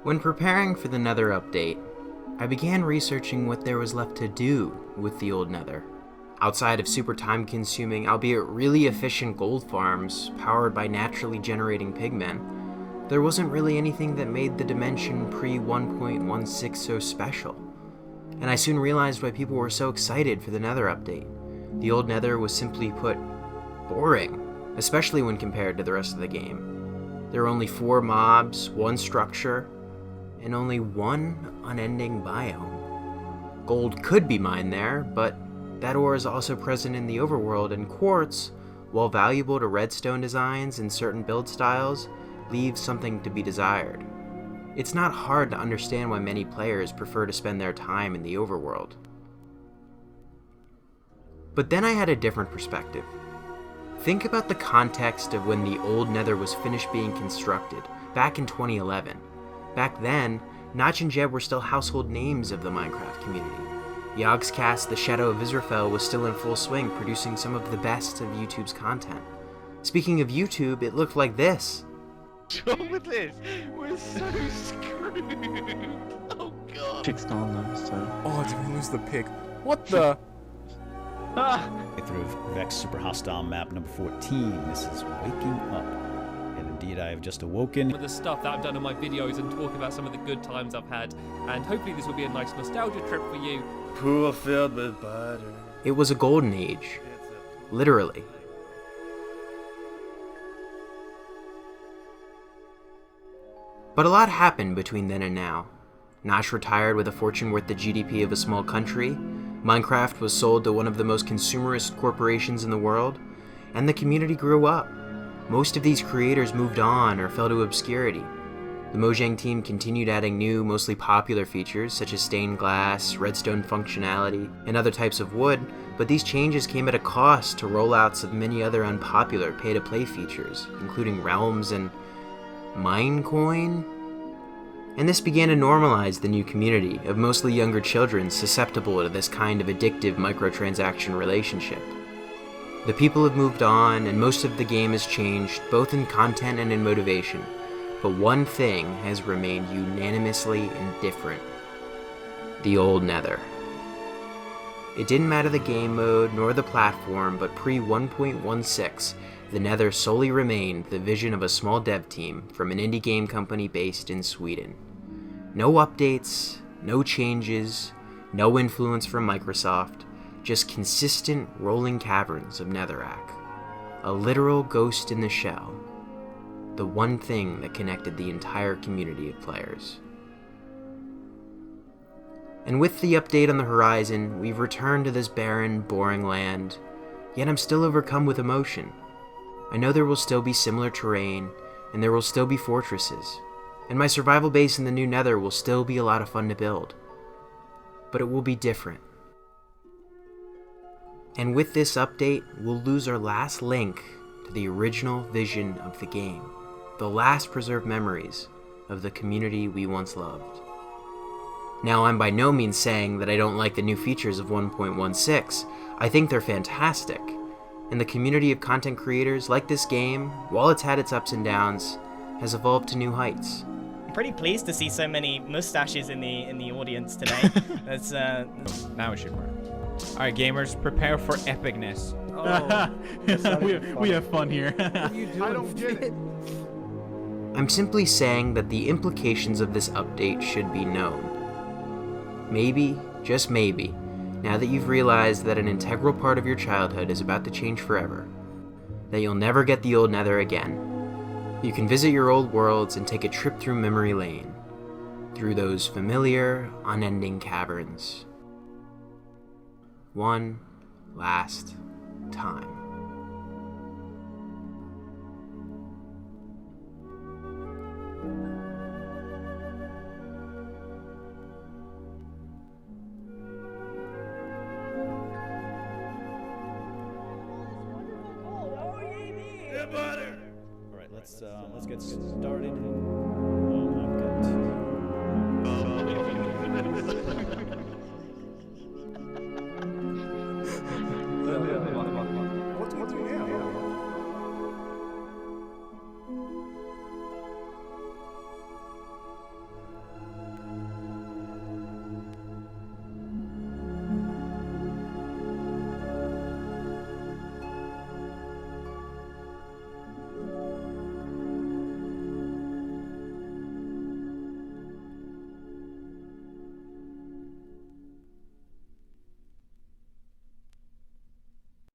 When preparing for the Nether update, I began researching what there was left to do with the Old Nether. Outside of super time-consuming, albeit really efficient gold farms powered by naturally generating pigmen, there wasn't really anything that made the dimension pre-1.16 so special. And I soon realized why people were so excited for the Nether update. The Old Nether was simply put, boring, especially when compared to the rest of the game. There were only 4 mobs, 1 structure, and only 1 unending biome. Gold could be mined there, but that ore is also present in the overworld, and quartz, while valuable to redstone designs and certain build styles, leaves something to be desired. It's not hard to understand why many players prefer to spend their time in the overworld. But then I had a different perspective. Think about the context of when the Old Nether was finished being constructed, back in 2011. Back then, Notch and Jeb were still household names of the Minecraft community. Yogscast The Shadow of Israfel was still in full swing, producing some of the best of YouTube's content. Speaking of YouTube, it looked like this. What's wrong with this? We're so screwed. Oh god. Pig's gone now, so... Oh, did we lose the pig? What the? Through Vex Super Hostile Map number 14. This is Waking Up. And indeed, I have just awoken. With the stuff that I've done in my videos and talk about some of the good times I've had. And hopefully this will be a nice nostalgia trip for you. Pool filled with butter. It was a golden age. Literally. But a lot happened between then and now. Notch retired with a fortune worth the GDP of a small country, Minecraft was sold to one of the most consumerist corporations in the world, and the community grew up. Most of these creators moved on or fell to obscurity. The Mojang team continued adding new, mostly popular features such as stained glass, redstone functionality, and other types of wood, but these changes came at a cost to rollouts of many other unpopular pay-to-play features, including realms and Minecoin? And this began to normalize the new community of mostly younger children susceptible to this kind of addictive microtransaction relationship. The people have moved on, and most of the game has changed, both in content and in motivation, but one thing has remained unanimously indifferent: the Old Nether. It didn't matter the game mode nor the platform, but pre-1.16, the Nether solely remained the vision of a small dev team from an indie game company based in Sweden. No updates, no changes, no influence from Microsoft, just consistent rolling caverns of Netherrack. A literal ghost in the shell. The one thing that connected the entire community of players. And with the update on the horizon, we've returned to this barren, boring land, yet I'm still overcome with emotion. I know there will still be similar terrain, and there will still be fortresses, and my survival base in the new Nether will still be a lot of fun to build. But it will be different. And with this update, we'll lose our last link to the original vision of the game, the last preserved memories of the community we once loved. Now, I'm by no means saying that I don't like the new features of 1.16. I think they're fantastic. And the community of content creators like this game, while it's had its ups and downs, has evolved to new heights. I'm pretty pleased to see so many mustaches in the audience today. That's Now it should work. Alright gamers, prepare for epicness. We have fun here. I don't get it. I'm simply saying that the implications of this update should be known. Maybe, just maybe, now that you've realized that an integral part of your childhood is about to change forever, that you'll never get the Old Nether again, you can visit your old worlds and take a trip through memory lane, through those familiar, unending caverns. One last time. Alright, let's get started.